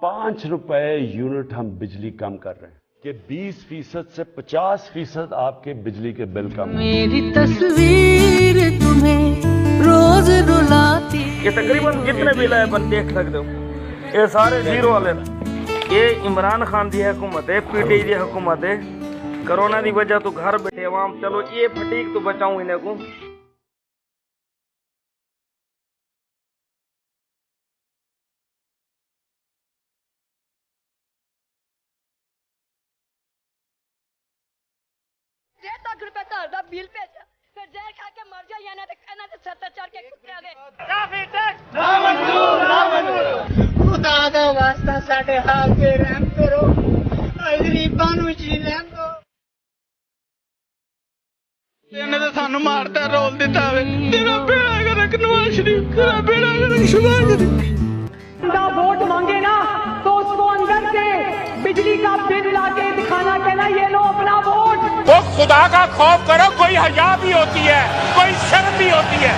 5 रुपए यूनिट हम बिजली कम कर रहे हैं कि 20% से 50% आपके बिजली के बिल कम। मेरी तस्वीर तुम्हें रोज रुलाती। ये तकरीबन जितने बिल है अपन देख सकते हो ये सारे जीरो वाले ये इमरान खान की हुकूमत है, पीटीआई की हुकूमत है। कोरोना की वजह तो घर बैठे अवाम चलो ये फटीक तो बचाऊं इन्हें को। ₹1 घर का बिल भेजा फिर जहर खा के मर जा या ना तो सर ते चढ़ के कुत्ते आ गए। खुदा दा वास्ता साडे हाल ते रहम करो, गरीबां नूं जी लैण दो। ਇਹਨੇ ਤਾਂ ਸਾਨੂੰ ਮਾਰਦਾ ਰੋਲ ਦਿੱਤਾ ਵੇ ਤੇਰਾ ਬੇੜਾ ਗਰਕ ਨਵਾਜ਼ शरीफ तेरा बेड़ा गरक शहबाज शरीफ का वोट मांगे ना तो उसको अंदर से बिजली का बिल लाके दिखाना कहना ये लो अपना वोट। वो खुदा का खौफ करो, कोई हया भी होती है, कोई शर्म भी होती है।